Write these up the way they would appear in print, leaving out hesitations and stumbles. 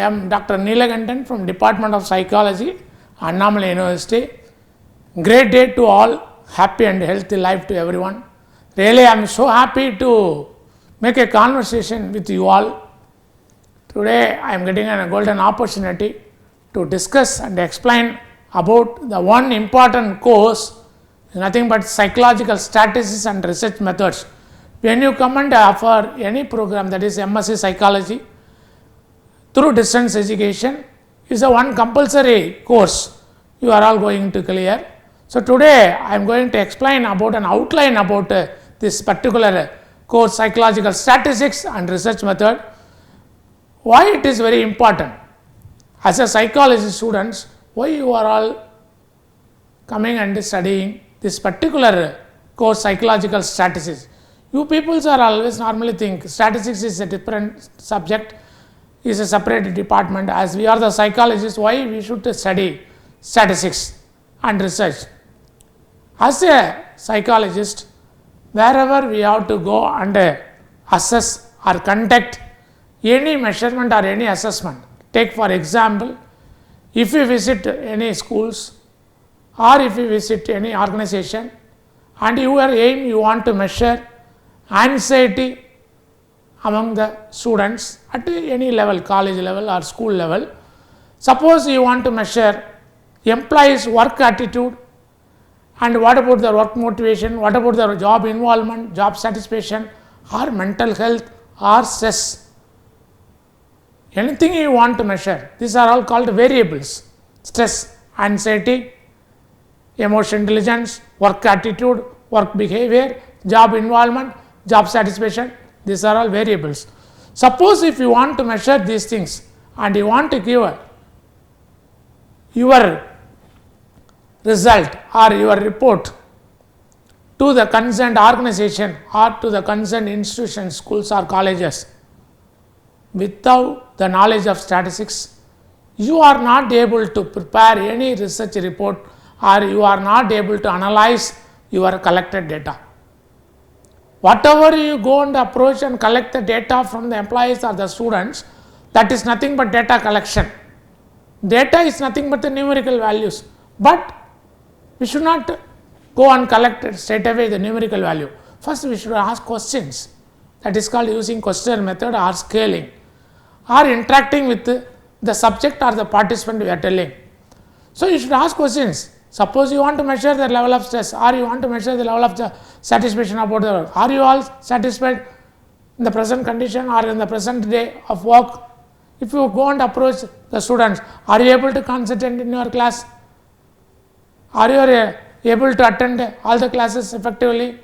am Dr. R.NELLAKANDAN from Department of Psychology, R.NELLAKANDAN University. Great day to all, happy and healthy life to everyone. Really, I am so happy to make a conversation with you all. Today, I am getting a golden opportunity to discuss and explain about the one important course, nothing but psychological statistics and research methods. When you come and offer any program that is M.Sc Psychology through distance education, is a one compulsory course you are all going to clear. So today I am going to explain about an outline about this particular course, psychological statistics and research method. Why it is very important? As a psychology students, why you are all coming and studying this particular course, psychological statistics? You peoples are always normally think statistics is a different subject, is a separate department. As we are the psychologists, why we should study statistics and research? As a psychologist, wherever we have to go and assess or conduct any measurement or any assessment, take for example, if you visit any schools or if you visit any organization and your aim you want to measure anxiety among the students at any level, college level or school level. Suppose you want to measure employees' work attitude, and what about their work motivation, what about their job involvement, job satisfaction, or mental health or stress. Anything you want to measure, these are all called variables. Stress, anxiety, emotional intelligence, work attitude, work behavior, job involvement, job satisfaction, these are all variables. Suppose if you want to measure these things and you want to give your result or your report to the concerned organization or to the concerned institution, schools or colleges, without the knowledge of statistics, you are not able to prepare any research report or you are not able to analyze your collected data. Whatever you go and approach and collect the data from the employees or the students, that is nothing but data collection. Data is nothing but the numerical values, but we should not go and collect straight away the numerical value. First we should ask questions, that is called using questionnaire method or scaling, or interacting with the subject or the participant we are telling. So you should ask questions. Suppose you want to measure the level of stress or you want to measure the level of satisfaction about the work. Are you all satisfied in the present condition or in the present day of work? If you go and approach the students, are you able to concentrate in your class? Are you able to attend all the classes effectively?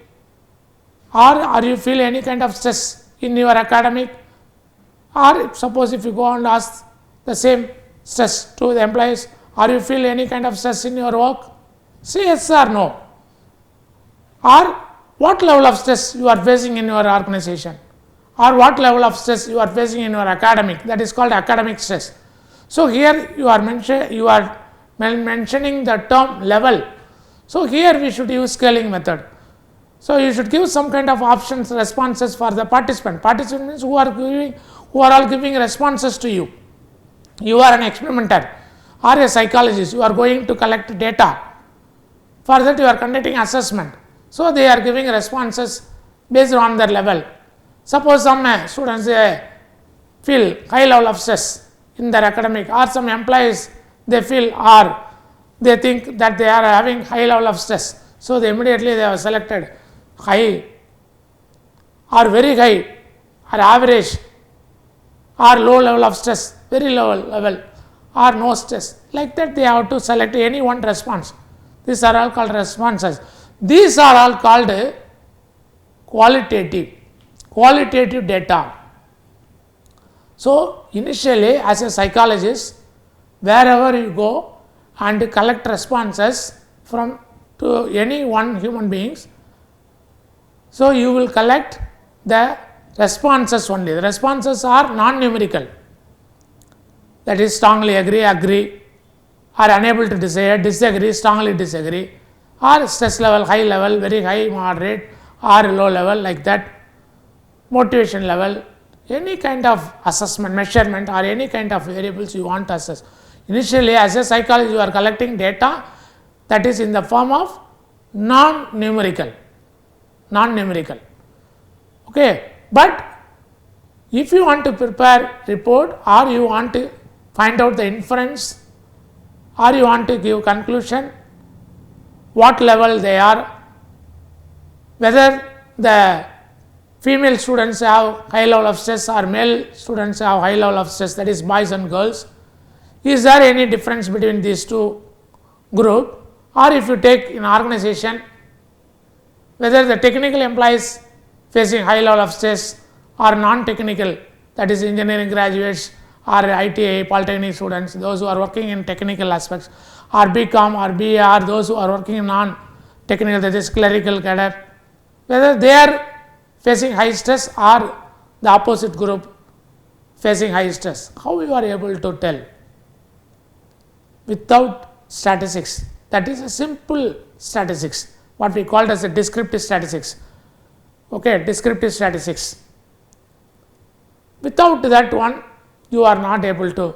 Or are you feel any kind of stress in your academic? Or suppose if you go and ask the same stress to the employees, are you feel any kind of stress in your work? Say yes or no. Or what level of stress you are facing in your organization? Or what level of stress you are facing in your academic, that is called academic stress. So here you are mentioning the term level. So here we should use scaling method. So you should give some kind of options, responses for the participant. Participants who are all giving responses to you. You are an experimenter or a psychologist, you are going to collect data. For that you are conducting assessment. So they are giving responses based on their level. Suppose some students feel high level of stress in their academic, or some employees they feel or they think that they are having high level of stress. So they immediately they have selected high or very high or average or low level of stress, very low level or no stress. Like that they have to select any one response. These are all called responses. These are all called qualitative data. So initially as a psychologist, wherever you go and collect responses from to any one human beings, so you will collect the responses only. The responses are non-numerical, that is strongly agree, or unable to disagree, strongly disagree, or stress level, high level, very high, moderate, or low level, like that, motivation level, any kind of assessment, measurement or any kind of variables you want to assess. Initially as a psychologist you are collecting data that is in the form of non-numerical. Okay, but if you want to prepare report or you want to find out the inference or you want to give conclusion, what level they are, whether the female students have high level of stress or male students have high level of stress, that is boys and girls, is there any difference between these two group, or if you take in organization whether the technical employees facing high level of stress or non-technical, that is engineering graduates or ITA polytechnic students, those who are working in technical aspects, or BCom or BA, or those who are working in non-technical, that is clerical cadre, whether they are facing high stress or the opposite group facing high stress. How you are able to tell? Without statistics, that is a simple statistics, what we called as a descriptive statistics. Okay, descriptive statistics. Without that one, you are not able to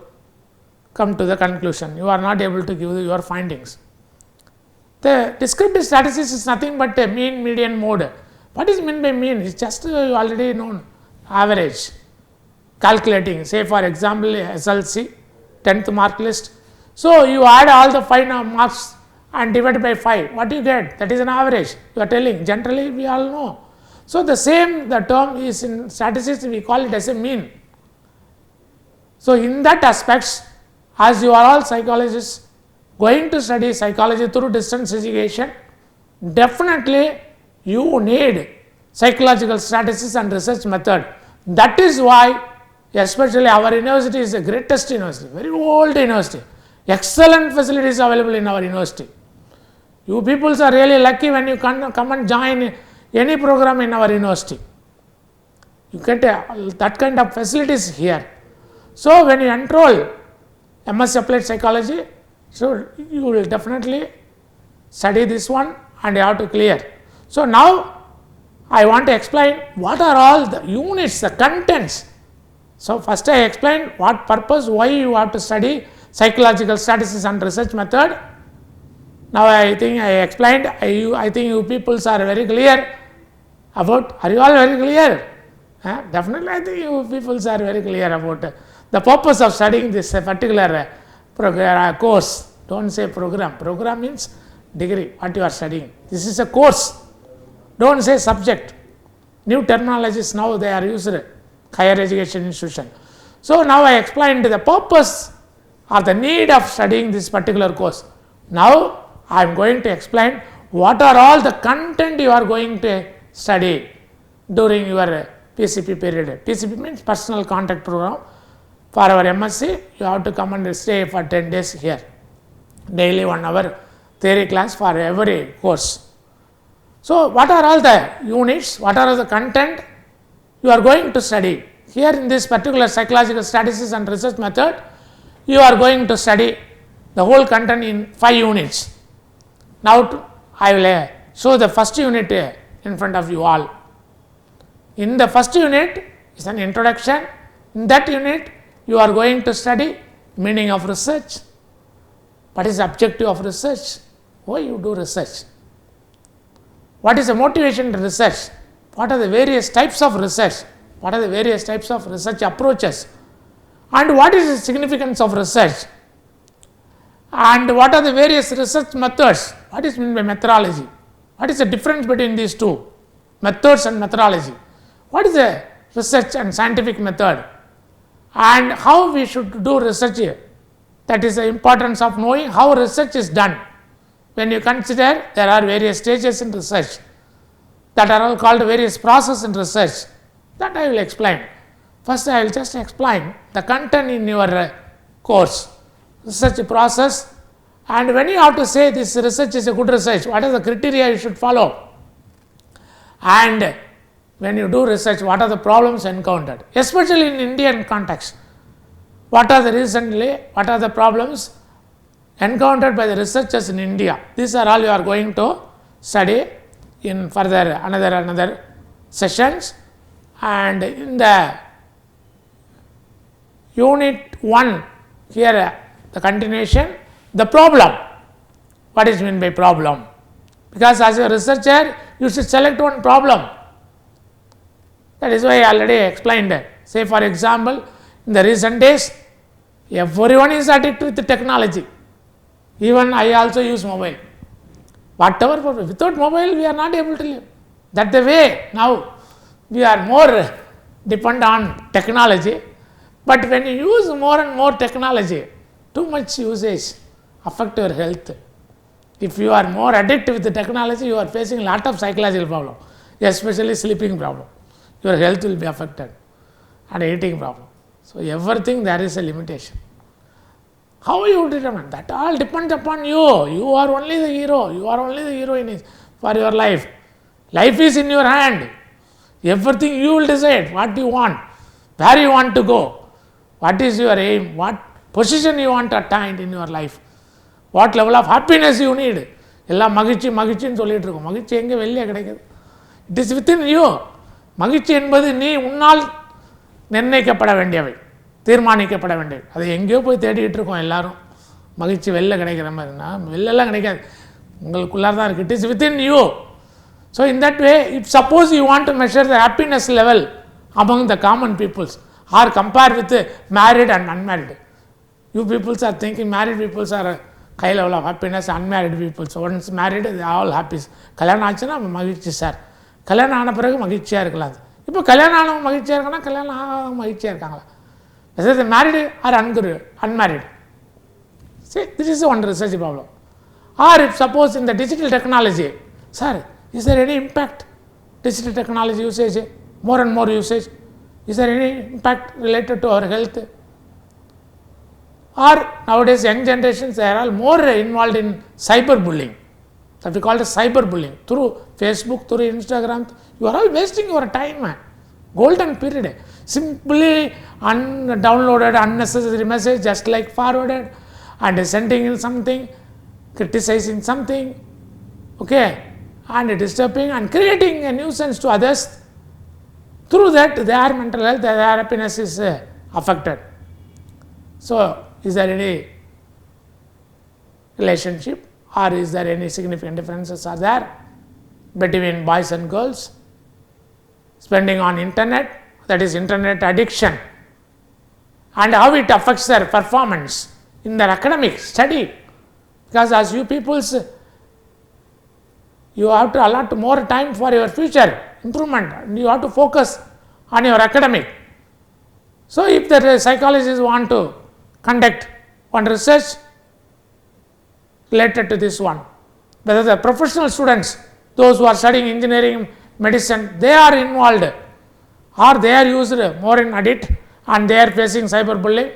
come to the conclusion, you are not able to give your findings. The descriptive statistics is nothing but a mean, median, mode. What is meant by mean? It's just already known average. Calculating, say for example SLC, 10th mark list. So you add all the 5 marks and divide by 5. What do you get? That is an average. You are telling. Generally we all know. So the same, the term is in statistics, we call it as a mean. So in that aspects, as you are all psychologists going to study psychology through distance education, definitely you need psychological statistics and research method. That is why especially our university is the greatest university, very old university, excellent facilities available in our university. You people are really lucky when you come and join any program in our university. You get that kind of facilities here. So when you enroll M.Sc Applied Psychology, so you will definitely study this one and you have to clear. So now I want to explain what are all the units, the contents. So first I explained what purpose, why you have to study psychological statistics and research method. Now I think I explained, I think you people are very clear about, are you all very clear? Definitely I think you people are very clear about the purpose of studying this particular course. Don't say program. Program means degree, what you are studying. This is a course. Don't say subject. New terminologies now they are used in higher education institution. So now I explained the purpose or the need of studying this particular course. Now I am going to explain what are all the content you are going to study during your PCP period. PCP means personal contact program. For our M.Sc, you have to come and stay for 10 days here. Daily 1 hour theory class for every course. So what are all the units, what are the content you are going to study? Here in this particular psychological statistics and research method, you are going to study the whole content in 5 units. Now I will show the first unit in front of you all. In the first unit is an introduction. In that unit you are going to study meaning of research. What is the objective of research? Why you do research? What is the motivation to research? What are the various types of research? What are the various types of research approaches? And what is the significance of research? And what are the various research methods? What is meant by methodology? What is the difference between these two? Methods and methodology. What is the research and scientific method? And how we should do research here? That is the importance of knowing how research is done. When you consider there are various stages in research that are all called various processes in research, that I will explain. First I will just explain the content in your course, research process, and when you have to say this research is a good research, what are the criteria you should follow, and when you do research, what are the problems encountered, especially in Indian context. What are the problems encountered by the researchers in India? These are all you are going to study in further another sessions. And in the Unit 1, here the continuation, the problem. What is meant by problem? Because as a researcher, you should select one problem. That is why I already explained. Say for example, in the recent days, everyone is addicted with technology. Even I also use mobile. Whatever, without mobile we are not able to live. That's the way now we are more dependent on technology. But when you use more and more technology, too much usage affect your health. If you are more addicted with the technology, you are facing a lot of psychological problem, especially sleeping problem. Your health will be affected and eating problem. So everything there is a limitation. How you determine? That all depends upon you. You are only the hero. You are only the heroine for your life. Life is in your hand. Everything you will decide what you want, where you want to go, what is your aim, what position you want to attain in your life, what level of happiness you need. எல்லாம் மகிழ்ச்சி மகிழ்ச்சின்னு சொல்லிட்டு இருக்கோம். மகிழ்ச்சி எங்கே வெளியே கிடைக்குது? It is within you. மகிழ்ச்சி என்பது நீ உன்னால் நிர்ணயிக்கப்பட வேண்டியவை, தீர்மானிக்கப்பட வேண்டியவை. அது எங்கேயோ போய் தேடிக்கிட்டு இருக்கோம் எல்லாரும். மகிழ்ச்சி வெளில கிடைக்கிற மாதிரினா வெளிலெல்லாம் கிடைக்காது, உங்களுக்குள்ளார தான் இருக்குது. It is within you. So in that way, if suppose you want to measure the happiness level among the common peoples or compare with the married and unmarried, you peoples are thinking married peoples are high level of happiness, unmarried people. So once married, they are all happy. கல்யாணம் ஆச்சுன்னா மகிழ்ச்சி sir, கல்யாணம் ஆன பிறகு மகிழ்ச்சியாக இருக்கலாம். இப்போ கல்யாணம் ஆனவங்க மகிழ்ச்சியாக இருக்காங்கன்னா கல்யாணம் ஆகாதவங்க மகிழ்ச்சியாக இருக்காங்களா? Whether married or unmarried. See, this is one research problem. Or if suppose in the digital technology, sir, is there any impact? Digital technology usage, more and more usage, is there any impact related to our health? Or nowadays young generations, they are all more involved in cyberbullying. That we call it cyberbullying. Through Facebook, through Instagram, you are all wasting your time. Golden period. Simply downloaded unnecessary message, just like forwarded, and sending in something, criticizing something, okay, and disturbing and creating a nuisance to others. Through that, their mental health, their happiness is affected. So, is there any relationship or is there any significant differences are there between boys and girls spending on internet, that is internet addiction, and how it affects their performance in their academic study? Because as you peoples, you have to allot more time for your future improvement and you have to focus on your academic. So if the psychologists want to conduct one research related to this one, whether the professional students, those who are studying engineering, medicine, they are involved or they are used more in addict and they are facing cyberbullying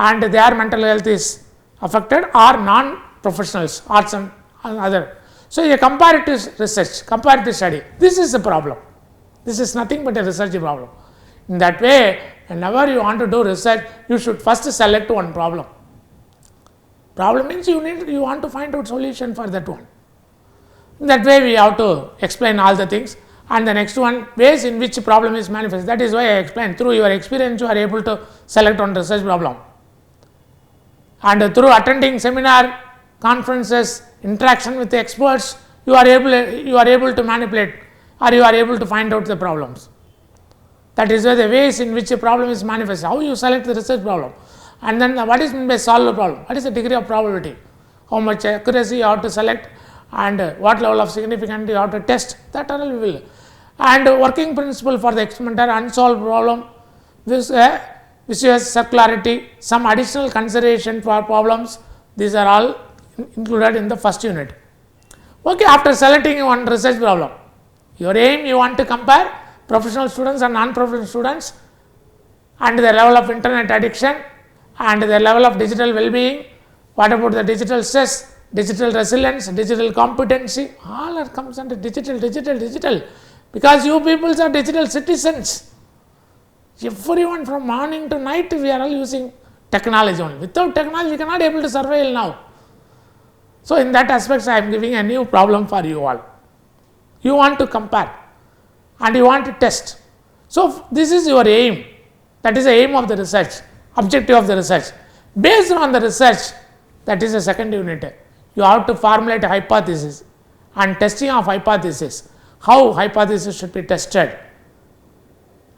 and their mental health is affected, or non-professionals, arts and other. So a comparative research, comparative study, this is the problem. This is nothing but a research problem. In that way, whenever you want to do research, you should first select one problem. Problem means you want to find out solution for that one. In that way, we have to explain all the things. And the next one, ways in which problem is manifest. That is why I explained. Through your experience, you are able to select one research problem. And through attending seminar, conferences, interaction with the experts, you are able to manipulate or you are able to find out the problems. That is why the ways in which a problem is manifest, how you select the research problem. And then what is meant by solve the problem? What is the degree of probability? How much accuracy you have to select and what level of significance you have to test, that all we will. And working principle for the experimenter, unsolved problem, this vicious circularity, some additional consideration for problems, these are all included in the first unit. Okay, after selecting one research problem, your aim, you want to compare professional students and non-professional students and their level of internet addiction and their level of digital well-being. What about the digital stress, digital resilience, digital competency? All that comes under digital. Because you people are digital citizens. Everyone from morning to night, we are all using technology only. Without technology, we cannot be able to survive now. So in that aspect, I am giving a new problem for you all. You want to compare and you want to test. So this is your aim. That is the aim of the research. objective of the research. Based on the research, that is the second unit, you have to formulate a hypothesis and testing of hypothesis, how hypothesis should be tested.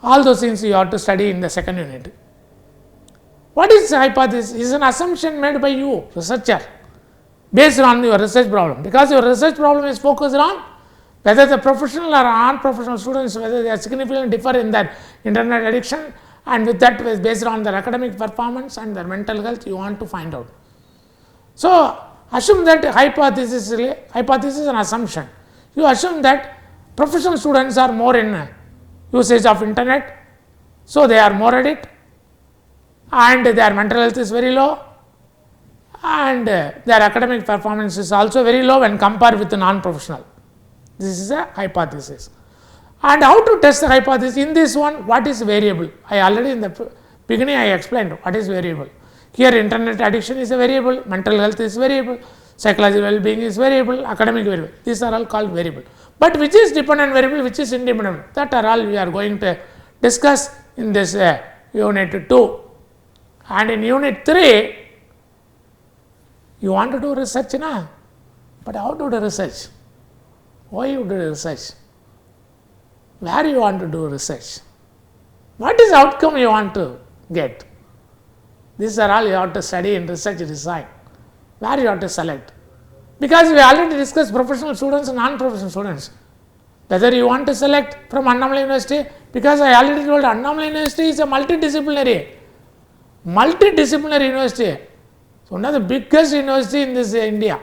All those things you have to study in the second unit. What is hypothesis? It is an assumption made by you, researcher, based on your research problem, because your research problem is focused on whether the professional or non-professional students, whether they are significantly differ in their internet addiction, and with that based on their academic performance and their mental health, you want to find out. So assume that hypothesis is an assumption. You assume that professional students are more in usage of internet, so they are more addict, and their mental health is very low, and their academic performance is also very low when compared with the non-professional. This is a hypothesis. And how to test the hypothesis? In this one, what is variable? I already in the beginning I explained what is variable. Here internet addiction is a variable, mental health is variable, psychological well-being is variable, academic variable. These are all called variable. But which is dependent variable, which is independent? That are all we are going to discuss in this unit 2. And in unit 3, you want to do research, na? But how to do research? Why you do research? Where you want to do research? What is outcome you want to get? These are all you have to study in research design. Where you have to select? Because we already discussed professional students and non-professional students. Whether you want to select from Annamalai University, because I already told Annamalai University is a multidisciplinary university. It's one of the biggest university in this India.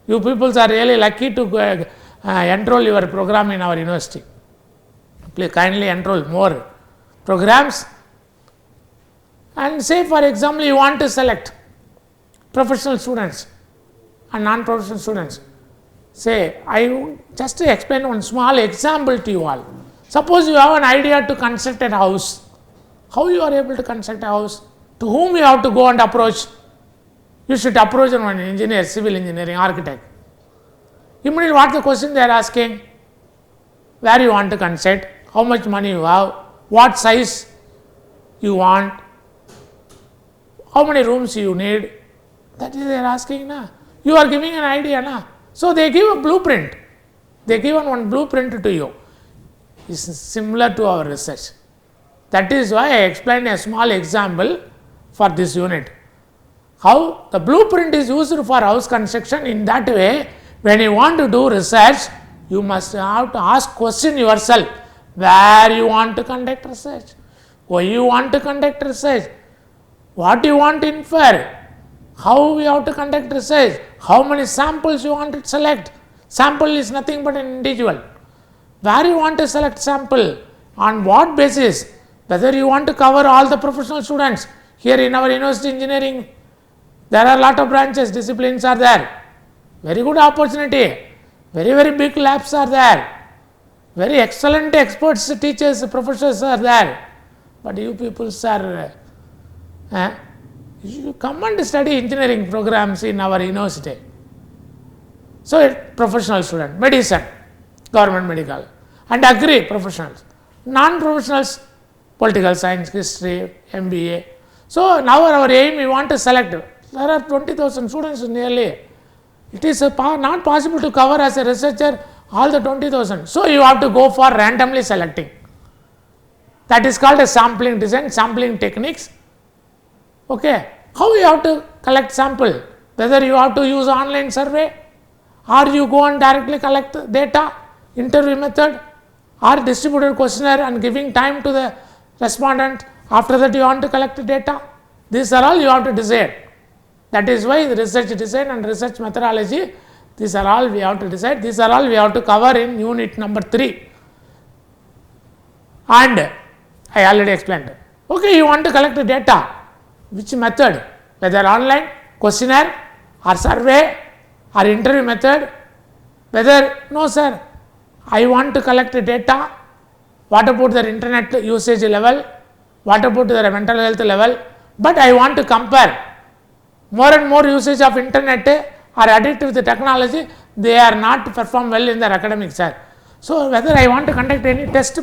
You people are really lucky to enroll your program in our university. Please kindly enroll more programs. And say for example, you want to select professional students and non-professional students. Say, I just to explain one small example to you all. Suppose you have an idea to construct a house. How you are able to construct a house? To whom you have to go and approach? You should approach an engineer, civil engineering, architect. Immediately what the question they are asking? Where you want to construct? How much money you have? What size you want? How many rooms you need? That is they are asking. Na? You are giving an idea. Na? So they give a blueprint. They give one blueprint to you. It's similar to our research. That is why I explained a small example for this unit. How the blueprint is used for house construction. In that way, when you want to do research, you must have to ask question yourself. Where you want to conduct research? Why you want to conduct research? What you want to infer? How we have to conduct research? How many samples you want to select? Sample is nothing but an individual. Where you want to select sample? On what basis? Whether you want to cover all the professional students. Here in our university engineering, there are a lot of branches, disciplines are there. Very good opportunity. Very, very big labs are there. Very excellent experts, teachers, professors are there. But you people are, you come and study engineering programs in our university. So, professional student, medicine, government medical, and agri professionals, non-professionals, political science, history, MBA. So, now our aim, we want to select. There are 20,000 students nearly. It is not possible to cover as a researcher all the 20,000. So, you have to go for randomly selecting. That is called a sampling design, sampling techniques. Okay. How you have to collect sample? Whether you have to use online survey, or you go and directly collect data, interview method, or distributed questionnaire and giving time to the respondent. After that, you want to collect data. These are all you have to decide. That is why the research design and research methodology, these are all we have to decide. These are all we have to cover in unit number 3. And I already explained. Okay, you want to collect the data. Which method? Whether online, questionnaire, or survey, or interview method. Whether, no sir, I want to collect the data. What about their internet usage level? What about their mental health level? But I want to compare. More and more usage of internet are addicted with the technology, they are not perform well in their academics. So, whether I want to conduct any test?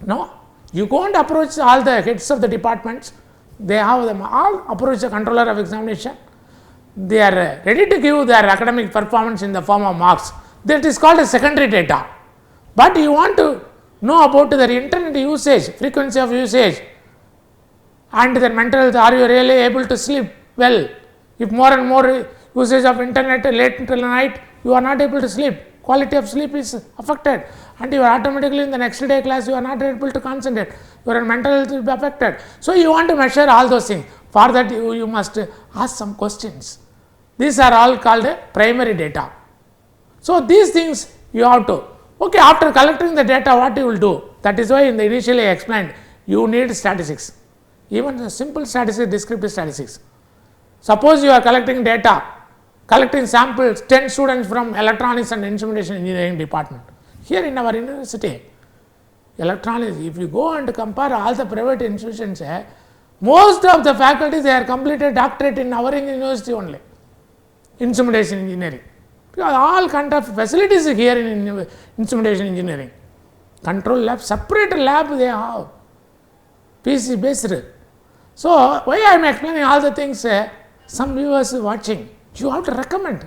No. You go and approach all the heads of the departments, they have them all approach the controller of examination. They are ready to give their academic performance in the form of marks. That is called as secondary data. But you want to know about their internet usage, frequency of usage, and their mental health. Are you really able to sleep well? If more and more usage of internet late into the night, you are not able to sleep. Quality of sleep is affected, and you are automatically in the next day class, you are not able to concentrate. Your mental health will be affected. So you want to measure all those things. For that, you must ask some questions. These are all called primary data. So these things you have to. Okay, after collecting the data, what you will do? That is why in the initially I explained, you need statistics. Even the simple statistics, descriptive statistics. Suppose you are collecting data, collecting samples, 10 students from electronics and instrumentation engineering department. Here in our university, electronics, if you go and compare all the private institutions, most of the faculty, they are completed doctorate in our university only, instrumentation engineering. Because all kind of facilities here in instrumentation engineering. Control lab, separate lab they have, PC based. So why I am explaining all the things, some viewers watching, you have to recommend.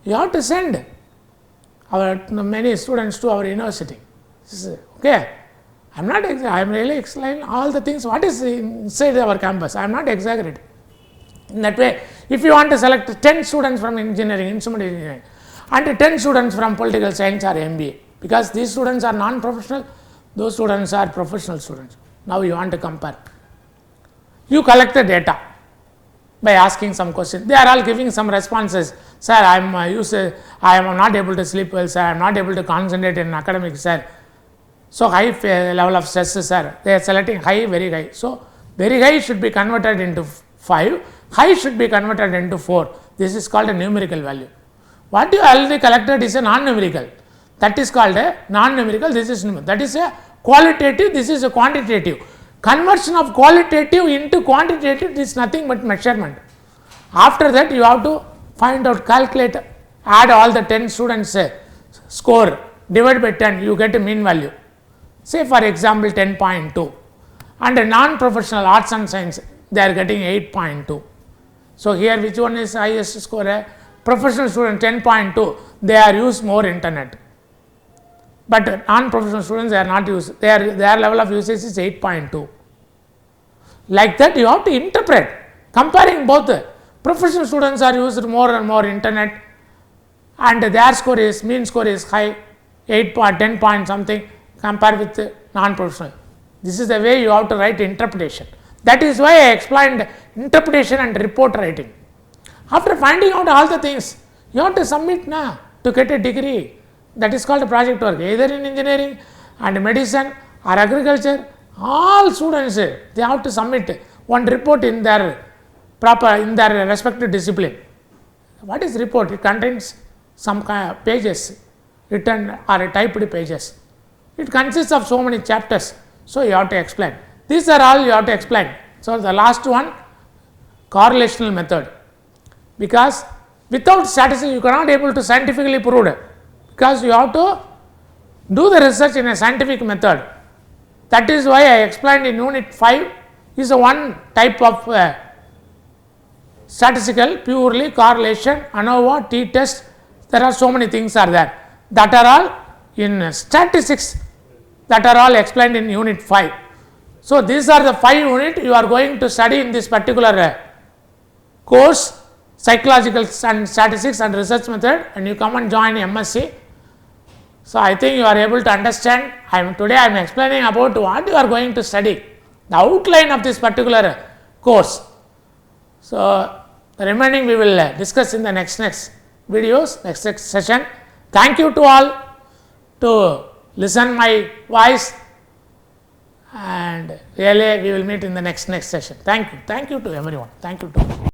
You have to send many students to our university. Okay, I am really explaining all the things, what is inside our campus. I am not exaggerating. In that way, if you want to select 10 students from engineering, instrumentation engineering, and 10 students from political science or MBA, because these students are non-professional, those students are professional students. Now you want to compare. You collect the data by asking some questions. They are all giving some responses. Sir, I am not able to sleep well, sir. I am not able to concentrate in academics, sir. So high level of stress, sir. They are selecting high, very high. So very high should be converted into 5. High should be converted into 4. This is called a numerical value. What you already collected is a non-numerical. That is called a non-numerical. This is numerical. That is a qualitative. This is a quantitative. Conversion of qualitative into quantitative is nothing but measurement. After that, you have to find out, calculate, add all the 10 students score, divide by 10, you get a mean value. Say for example 10.2, and a non-professional arts and science, they are getting 8.2. So here which one is highest score? Professional student 10.2, they are used more internet. But non-professional students, they are not used, their level of usage is 8.2. Like that you have to interpret, comparing both. Professional students are used more and more internet, and their score is, mean score is high, 10 point something, compared with non-professional. This is the way you have to write interpretation. That is why I explained interpretation and report writing. After finding out all the things, you have to submit to get a degree. That is called a project work, either in engineering and medicine or agriculture. All students, they have to submit one report in their respective discipline. What is report? It contains some pages, written or typed pages. It consists of so many chapters. So you have to explain. These are all you have to explain. So the last one, correlational method. Because without statistics, you cannot able to scientifically prove it. Because you have to do the research in a scientific method. That is why I explained in unit 5 is one type of statistical, purely correlation, ANOVA, t-test. There are so many things are there. That are all in statistics, that are all explained in unit 5. So these are the 5 units you are going to study in this particular course, psychological and statistics and research method, and you come and join M.Sc. So I think you are able to understand. Today I am explaining about what you are going to study, the outline of this particular course. So the remaining we will discuss in the next videos, next session. Thank you to all to listen my voice, and really we will meet in the next session. Thank you to everyone. Thank you to